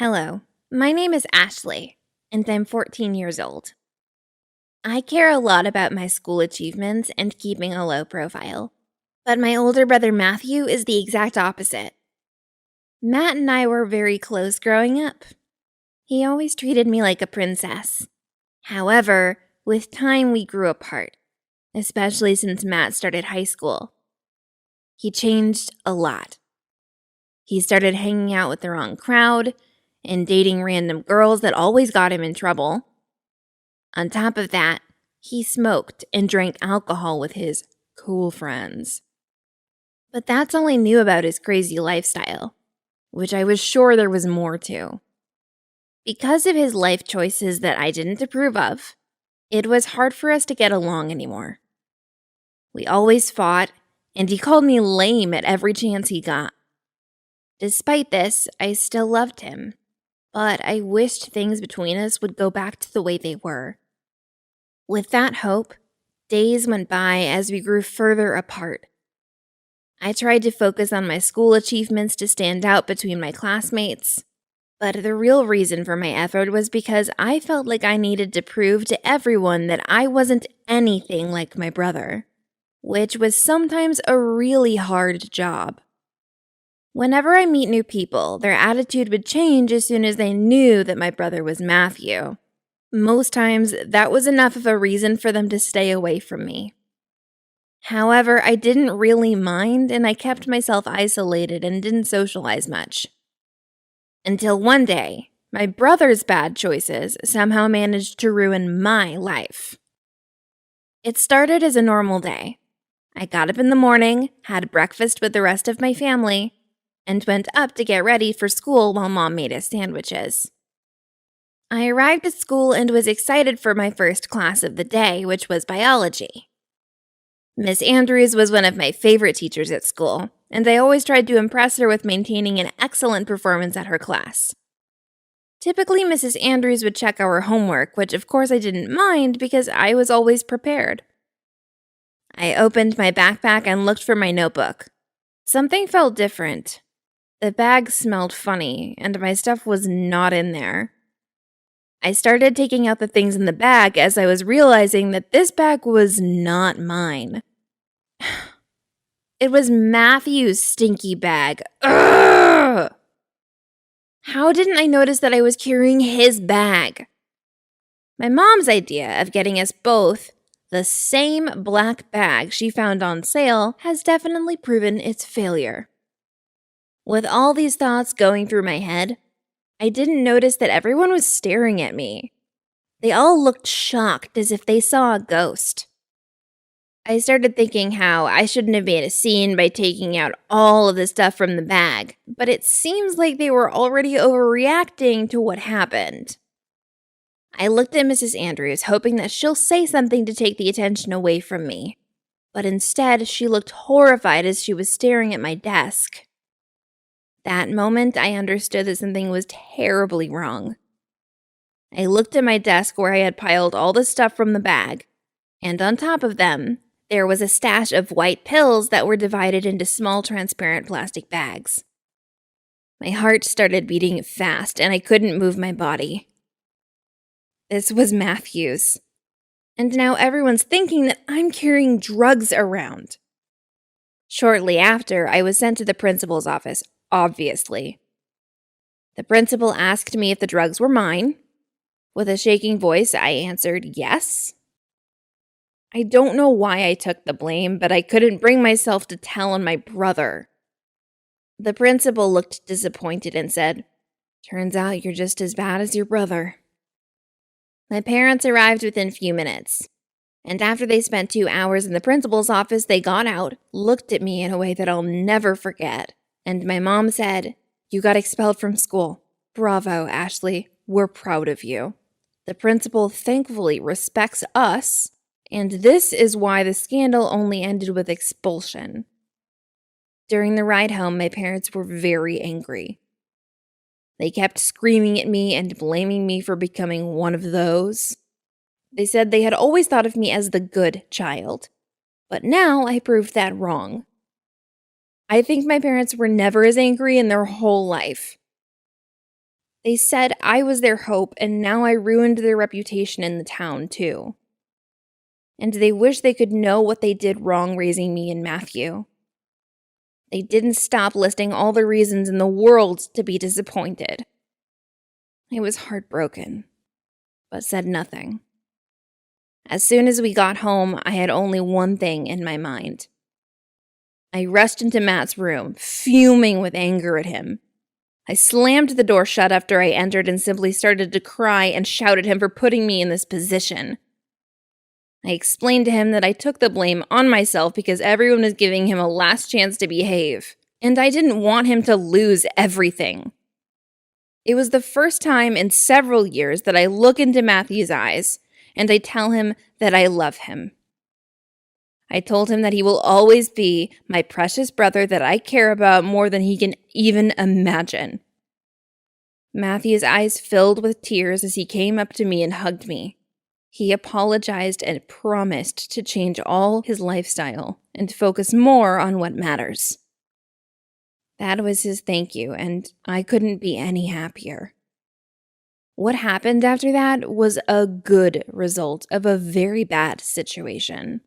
Hello, my name is Ashley, and I'm 14 years old. I care a lot about my school achievements and keeping a low profile, but my older brother Matthew is the exact opposite. Matt and I were very close growing up. He always treated me like a princess. However, with time we grew apart, especially since Matt started high school. He changed a lot. He started hanging out with the wrong crowd and dating random girls that always got him in trouble. On top of that, he smoked and drank alcohol with his cool friends. But that's all I knew about his crazy lifestyle, which I was sure there was more to. Because of his life choices that I didn't approve of, it was hard for us to get along anymore. We always fought, and he called me lame at every chance he got. Despite this, I still loved him, but I wished things between us would go back to the way they were. With that hope, days went by as we grew further apart. I tried to focus on my school achievements to stand out between my classmates, but the real reason for my effort was because I felt like I needed to prove to everyone that I wasn't anything like my brother, which was sometimes a really hard job. Whenever I meet new people, their attitude would change as soon as they knew that my brother was Matthew. Most times, that was enough of a reason for them to stay away from me. However, I didn't really mind, and I kept myself isolated and didn't socialize much. Until one day, my brother's bad choices somehow managed to ruin my life. It started as a normal day. I got up in the morning, had breakfast with the rest of my family, and went up to get ready for school while Mom made us sandwiches. I arrived at school and was excited for my first class of the day, which was biology. Miss Andrews was one of my favorite teachers at school, and I always tried to impress her with maintaining an excellent performance at her class. Typically, Mrs. Andrews would check our homework, which of course I didn't mind because I was always prepared. I opened my backpack and looked for my notebook. Something felt different. The bag smelled funny, and my stuff was not in there. I started taking out the things in the bag as I was realizing that this bag was not mine. It was Matthew's stinky bag. Ugh! How didn't I notice that I was carrying his bag? My mom's idea of getting us both the same black bag she found on sale has definitely proven its failure. With all these thoughts going through my head, I didn't notice that everyone was staring at me. They all looked shocked as if they saw a ghost. I started thinking how I shouldn't have made a scene by taking out all of the stuff from the bag, but it seems like they were already overreacting to what happened. I looked at Mrs. Andrews, hoping that she'll say something to take the attention away from me, but instead she looked horrified as she was staring at my desk. That moment, I understood that something was terribly wrong. I looked at my desk where I had piled all the stuff from the bag, and on top of them, there was a stash of white pills that were divided into small transparent plastic bags. My heart started beating fast, and I couldn't move my body. This was Matthew's. And now everyone's thinking that I'm carrying drugs around. Shortly after, I was sent to the principal's office, obviously. The principal asked me if the drugs were mine. With a shaking voice, I answered yes. I don't know why I took the blame, but I couldn't bring myself to tell on my brother. The principal looked disappointed and said, "Turns out you're just as bad as your brother." My parents arrived within a few minutes, and after they spent 2 hours in the principal's office, they got out, looked at me in a way that I'll never forget, and my mom said, "You got expelled from school. Bravo, Ashley. We're proud of you." The principal thankfully respects us, and this is why the scandal only ended with expulsion. During the ride home, my parents were very angry. They kept screaming at me and blaming me for becoming one of those. They said they had always thought of me as the good child, but now I proved that wrong. I think my parents were never as angry in their whole life. They said I was their hope, and now I ruined their reputation in the town, too. And they wish they could know what they did wrong raising me and Matthew. They didn't stop listing all the reasons in the world to be disappointed. I was heartbroken, but said nothing. As soon as we got home, I had only one thing in my mind. I rushed into Matt's room, fuming with anger at him. I slammed the door shut after I entered and simply started to cry and shout at him for putting me in this position. I explained to him that I took the blame on myself because everyone was giving him a last chance to behave, and I didn't want him to lose everything. It was the first time in several years that I look into Matthew's eyes and I tell him that I love him. I told him that he will always be my precious brother that I care about more than he can even imagine. Matthew's eyes filled with tears as he came up to me and hugged me. He apologized and promised to change all his lifestyle and focus more on what matters. That was his thank you, and I couldn't be any happier. What happened after that was a good result of a very bad situation.